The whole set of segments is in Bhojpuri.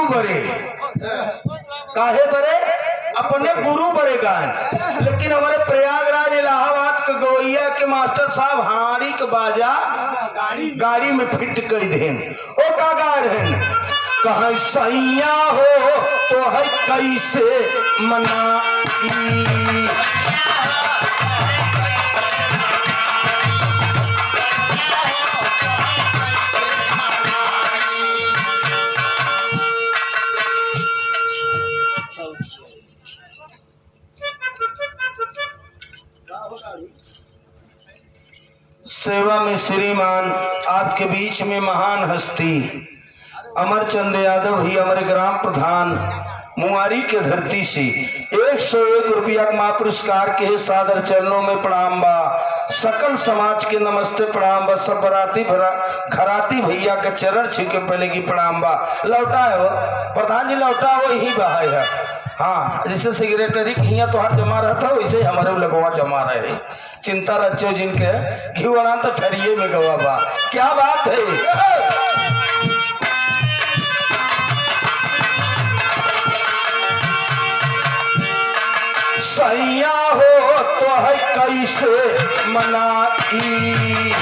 बरे काहे बरे अपने गुरु बरे गायन। लेकिन हमारे प्रयागराज इलाहाबाद के गवैया के मास्टर साहब हारी के बाजा गाड़ी में फिट कर देन। ओ का गा रहे कहीं सैया हो तो है कैसे मनाई। सेवा में श्रीमान आपके बीच में महान हस्ती अमरचंद यादव ही हमारे ग्राम प्रधान मुआरी के धरती से 101 रुपया का महापुरस्कार के सादर चरणों में प्रणाम बा। सकल समाज के नमस्ते प्रणाम बा। सब बराती घराती भैया के चरण छू के पहले की प्रणाम बा। लौटा है वो प्रधान जी लौटा वो ही बहा है। हाँ जैसे सेक्रेटरी हिया तो हर जमा रहता वैसे हमारे लगवा जमा रहे। चिंता रचो जिनके क्यों बना तो थरिये में गवा बा। क्या बात है। सैया हो तो है कैसे मनाई।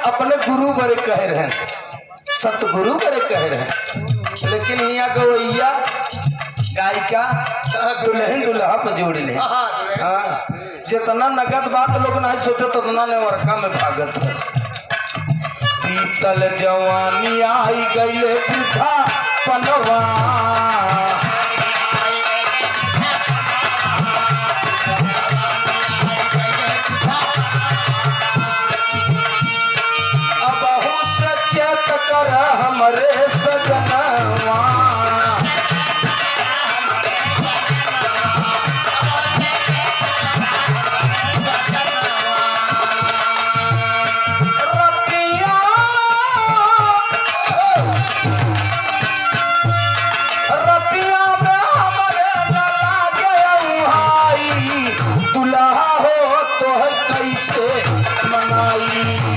अपने गुरु बड़े कह रहे हैं सतगुरु बड़े कह रहे हैं। लेकिन यहाँ गवैया गायिका दुल्हन दुल्हा पर जोड़ ले। हाँ जितना नगद बात लोग नहीं सोचते उतना नेवरका में भागत है। बीतल जवानी आई गई वृद्धा पनवा कर हमरे सजनवा। रतिया में हमरे न लागे उहाई। दुल्हा हो तो है कैसे मनाई।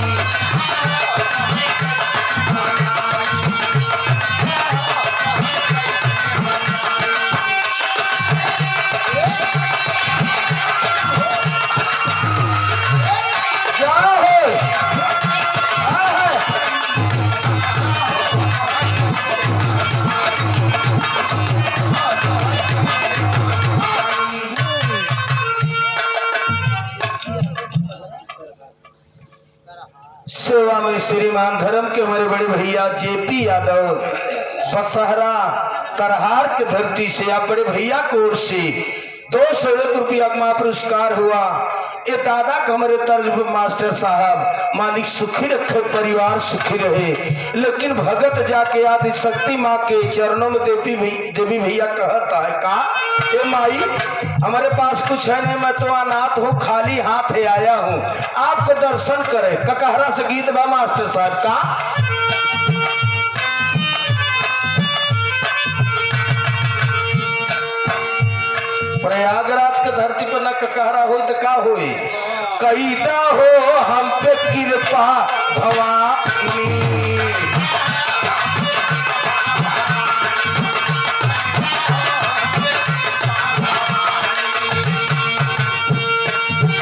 सेवा में श्रीमान धर्म के हमारे बड़े भैया जेपी यादव बसहरा तरहार के धरती से आप बड़े भैया की ओर से 201 रुपया का पुरस्कार हुआ। ये दादा का हमारे तर्ज पर मास्टर साहब मालिक सुखी रखे परिवार सुखी रहे। लेकिन भगत जाके आदि शक्ति माँ के चरणों में देवी भैया कहता है का ए माई हमारे पास कुछ है नहीं, मैं तो अनाथ हूँ, खाली हाथ है आया हूँ, आपको दर्शन करे। ककहरा से गीत बा मास्टर साहब का। प्रयागराज के धरती पर न ककहरा हो तो का होई। कैदा हो हम पे कृपा भवानी।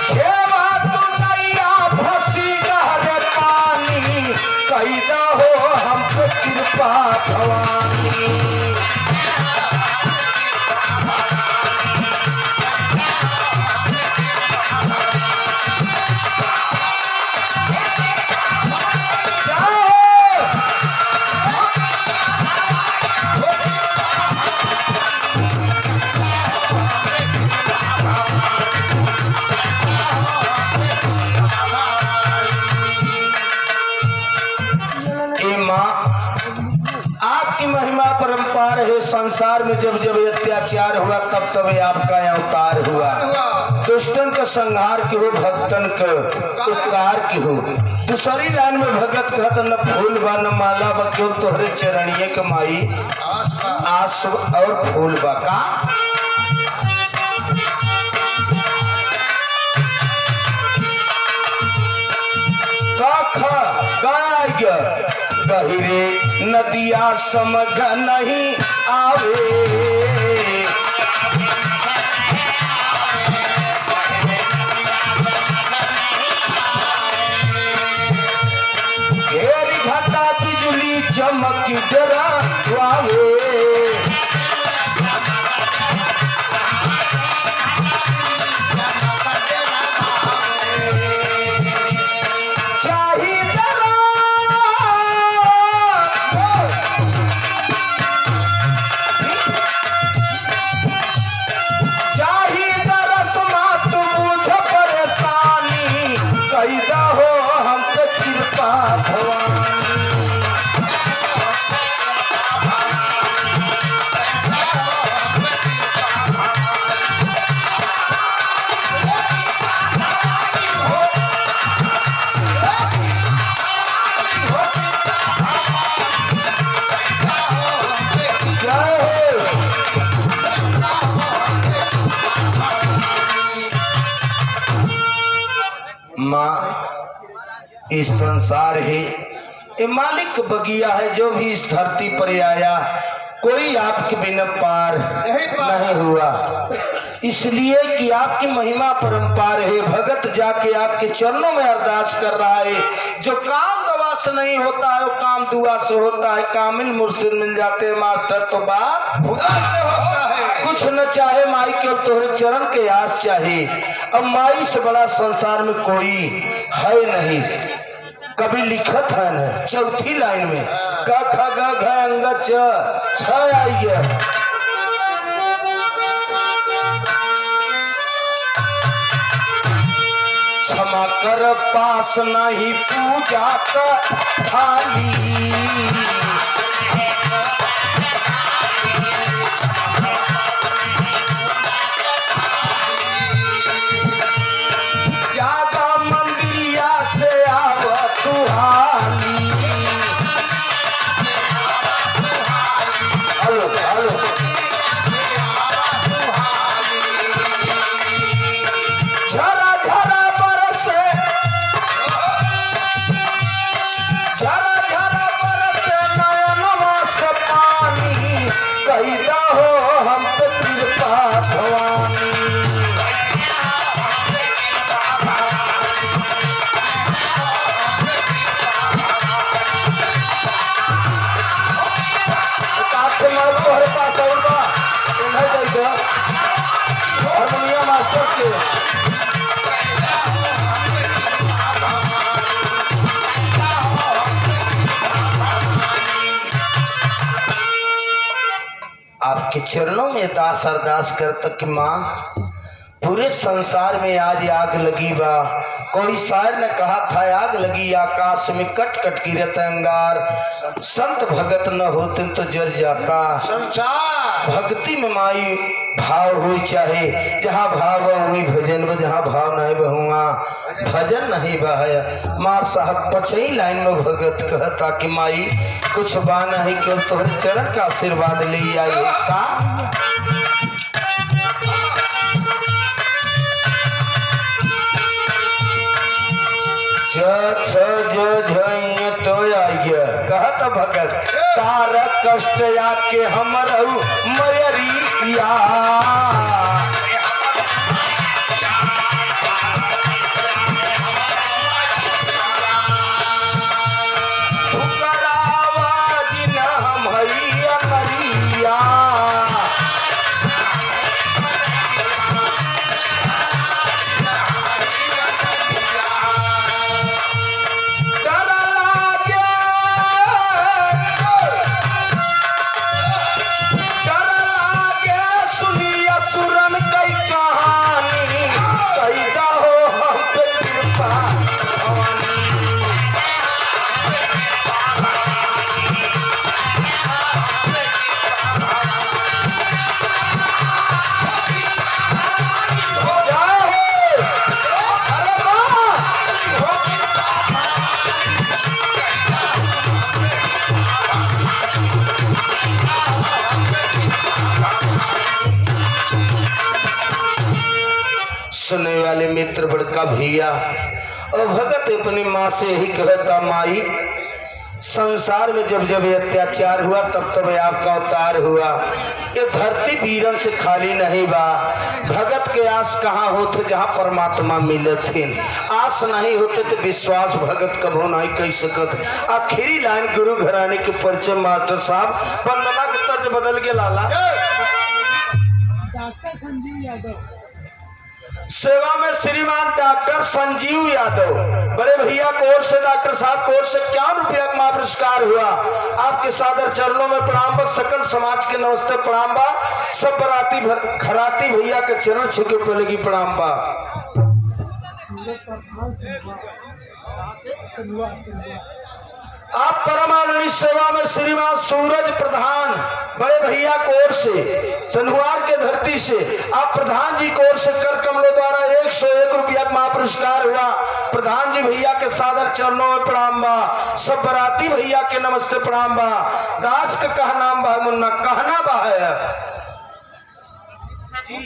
खेवा तू नैया भसी गहरे पानी। कैदा हो हम पे कृपा भवानी। आपकी महिमा परंपार है। संसार में जब जब अत्याचार हुआ तब तब आपका अवतार हुआ। दुष्टन का संहार की हो, भक्तन का उपकार की हो। दूसरी लाइन में भगत कहत न फूल बा न माला बा, क्यों तोहरे चरणिए कमाई आस और फूल बा का। गहिरे नदिया समझ नहीं आवे, घेरी घटा बिजली चमक डरा आवे। इस संसार है ये मालिक बगिया है, जो भी इस धरती पर आया कोई आपके बिना पार नहीं हुआ, इसलिए कि आपकी महिमा परंपार है। भगत जाके आपके चरणों में अरदास कर रहा है। जो काम दवा से नहीं होता है वो काम दुआ से होता है। कामिल मुर्शिद मिल जाते हैं मास्टर तो बात खुदा से होता है। कुछ न चाहे माई के तोहरे चरण के आस चाहे। अब माई से बड़ा संसार में कोई है नहीं। कभी लिखत है न चौथी लाइन में क ख ग घ अंग छ आई गया। क्षमा कर पास नहीं पूजा का थाली, आपके चरणों में दास अरदास करता कि माँ पूरे संसार में आज आग लगी बा। कोई शायर ने कहा था आग लगी आकाश में कट कट गिरत अंगार, संत भगत न होते तो जर जाता संसार। भक्ति में माई भाव हो चाहे, जहाँ भाव वही भजन ब, जहाँ भाव नहीं बहुआ भजन नहीं बह। मार साहब पचई लाइन में भगत कहता कि माई कुछ बा नहीं क्यों तोहरे चरण का आशीर्वाद ले आई का। तो कहत भगत तार कष्ट आके हमर मयरिया, सुनने वाले मित्र बड़का भैया और भगत अपनी माँ से ही कहता, माई संसार में जब जब ये अत्याचार हुआ तब तब आपका अवतार हुआ। ये धरती वीरन से खाली नहीं बा। भगत के आस कहाँ होते जहाँ परमात्मा मिले थे। आस नहीं होते तो विश्वास भगत कभो नहीं कह सकत। आखिरी लाइन गुरु घराने के परिचय मास्टर साहब वंदना के तर्ज बदल के लाला। डॉक्टर संजीव यादव सेवा में श्रीमान डॉक्टर संजीव यादव बड़े भैया को ओर से डॉक्टर साहब को ओर से 51 रुपया का पुरस्कार हुआ। आपके सादर चरणों में प्रणाम बा। सकल समाज के नमस्ते प्रणाम बा। सब बराती खराती भैया के चरण छू के पहले की प्रणाम बा। आप परमानंदी सेवा में श्रीमान सूरज प्रधान बड़े भैया को ओर से सनहुआर के धरती से आप प्रधान जी को ओर से कर कमलों द्वारा 101 रुपया का पुरस्कार हुआ। प्रधान जी भैया के सादर चरणों में प्रणाम बा। सब बराती भैया के नमस्ते प्रणाम बा। दास का कहा नाम बा मुन्ना कहना बा है जी।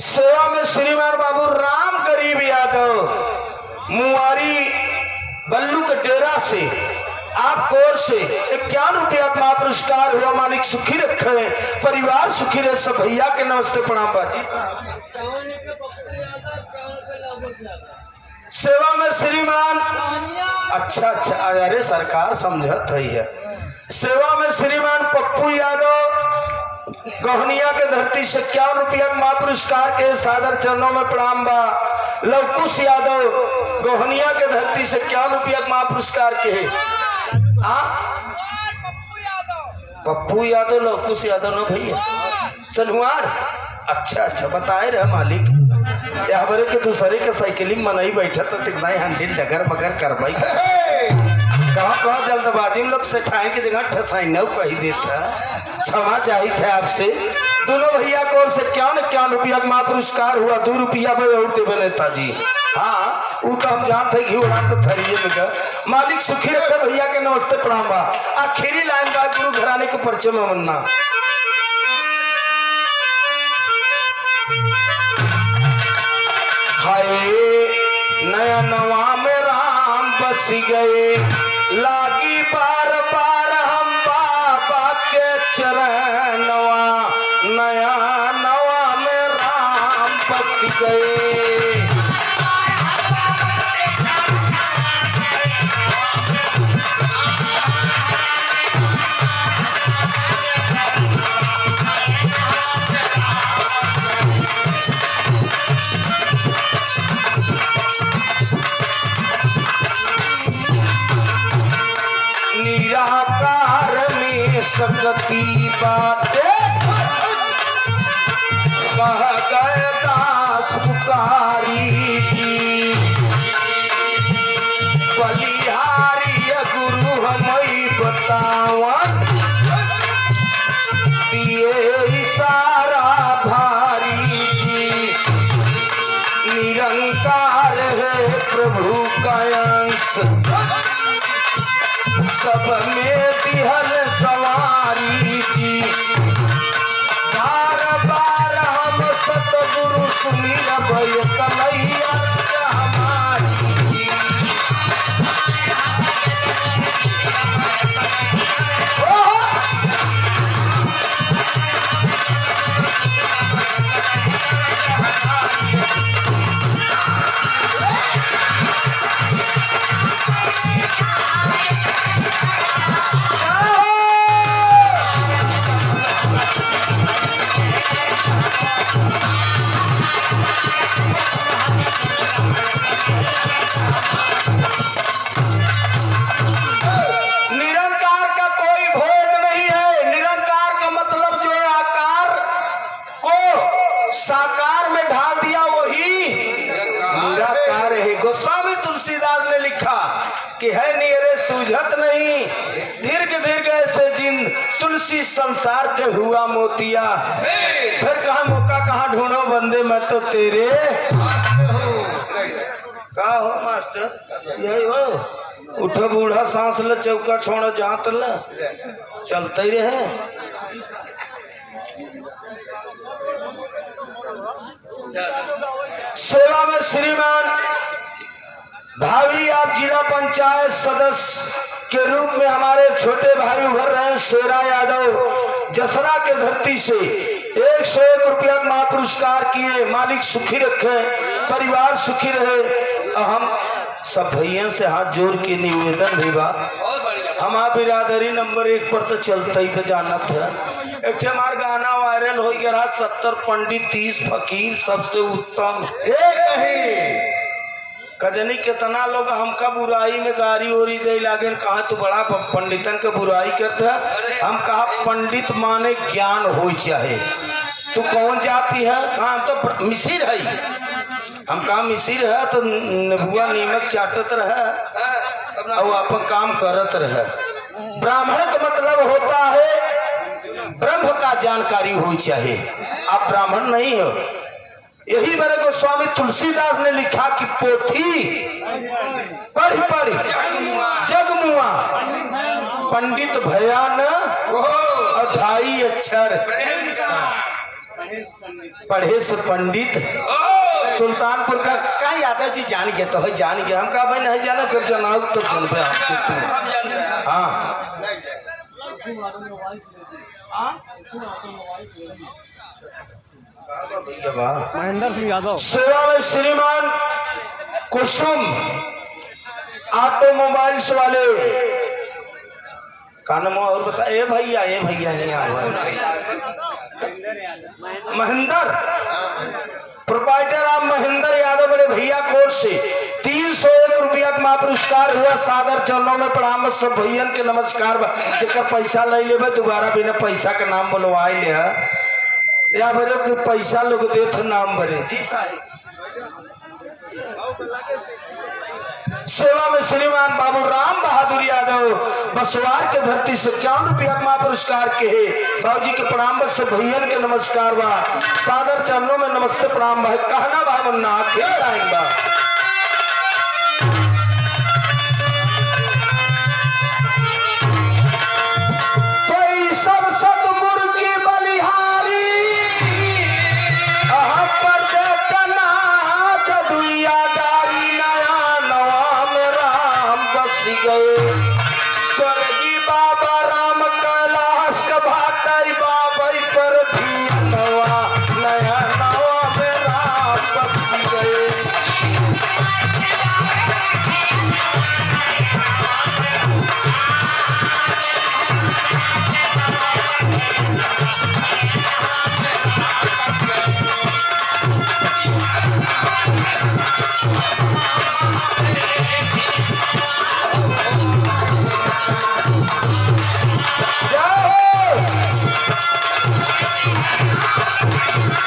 सेवा में श्रीमान बाबू राम गरीब यादव मुआरी बल्लू के डेरा से आप ओर से 51 रुपया का पुरस्कार हुआ। मालिक सुखी रखे, परिवार सुखी रहे। सब भैया के नमस्ते प्रणाम बाजी। सेवा में श्रीमान अच्छा अरे सरकार समझत है। सेवा में श्रीमान पप्पू यादव गोहनिया के धरती से 51 रुपया का पुरस्कार के सादर चरणों में प्रणाम बा। लवकुश यादव गोहनिया के धरती से 51 रुपया का पुरस्कार के पप्पू यादव लवकुश यादव न भैया सनहुआर। अच्छा बताए रहे मालिक बरे के दूसरे के साइकिलिंग मनाई बैठा तो तिकना हंडिल डगर मगर करवाई कहाँ जल्दबाजी में लोग सेठाई की जगह ठसाइना कही देता। क्षमा चाहिए थे आपसे। दोनों भैया को ओर से 51 रुपया का पुरस्कार हुआ। 2 रुपया में और देवे नेताजी। हाँ वो तो हम जानते घी उड़ा तो थरिये में मालिक सुखी रखे। भैया के नमस्ते प्रणाम बा। आखिरी लाइन का गुरु घराने के परिचय में मन्ना हाय नया नवा में राम बस गए लागी बार बार हम बाबा के चरणवा। नया नवा में राम बस गए। निराकार में सकती बाटे कह गए दास पुकारी की। बलिहारी गुरु हमें बतावन दिए इशारा भारी जी। निरंकार है प्रभु का अंश सब में दिहल सवारी जी। बार बार हम सतगुरु सुमिर भय कन्हैया हमारी जी। निरंकार का कोई भेद नहीं है। निरंकार का मतलब जो आकार को साकार में ढाल दिया वही निराकार है। गोस्वामी तुलसीदास ने लिखा कि है नियरे सूझत नहीं दीर्घ दीर्घ ऐसे जिन तुलसी संसार के हुआ मोतिया। फिर कहा मौका कहाँ ढूंढो बंदे मैं तो तेरे का हो मास्टर यही हो उठा बूढ़ा सांस ल चौका छोड़ जात ल चलते ही रहे। सेवा में श्रीमान भावी आप जिला पंचायत सदस्य के रूप में हमारे छोटे भाई उभर रहे हैं शेरा यादव जसरा के धरती से 101 रुपया महापुरस्कार किए। मालिक सुखी रखे, परिवार सुखी रहे। हम सब भैया से हाथ जोड़ के निवेदन भी बा, हमारा बिरादरी नंबर 1 पर तो चलता ही पे जाना था। एक हमार गाना वायरल हो गया 70 पंडित 30 फकीर सबसे उत्तम एक ही। कजनी कितना लोग हमका बुराई में गारी ओरी दे लागे, कहा तो बड़ा पंडितन के बुराई करता। हम कहा पंडित माने ज्ञान हो चाहे। तू कौन जाती है? कहा हम तो मिसिर है। हम कहा मिसिर है तो नबुआ नीमक चाटत रहे और अपन काम करत रहे। ब्राह्मण का मतलब होता है ब्रह्म का जानकारी हो चाहे। आप ब्राह्मण नहीं हो। यही मेरे गोस्वामी तुलसीदास ने लिखा कि पोथी पढ़ पढ़ जगमुआ पंडित भयान अढ़ाई अक्षर पढ़े से पंडित। सुल्तानपुर का यादव जी जान गए तो है, जान गए। हम कहा भाई नहीं जाना जब जनाओ तो जनबे आपके। हाँ महेंद्र सिंह यादव। सेवा में श्रीमान कुसुम ऑटोमोबाइल्स वाले का नाम और बता। ए भैया महेंद्र प्रोपाइटर आप महेंद्र यादव बड़े भैया कोर्ट से 301 रुपया का महापुरस्कार हुआ। सादर चरणों में प्रणाम। सब भैयन के नमस्कार। जेकर पैसा ले लेबे दोबारा बिना पैसा का नाम बोलवाई ले या भरे कि पैसा लोग देत नाम भरे जी साहब। सेवा में श्रीमान बाबू राम बहादुर यादव बसवार के धरती से 51 रुपया का महापुरस्कार के है। बाबूजी के प्रणाम से भैयन के नमस्कार बा। सादर चरणों में नमस्ते प्रणाम भाई। कहना भाई मुन्ना खेल आएंगा। स्वर्गी बाबा राम कैलाश का भाटाई बाबाई पर भी नवा नया नवा में राम बस गए।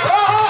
Oh!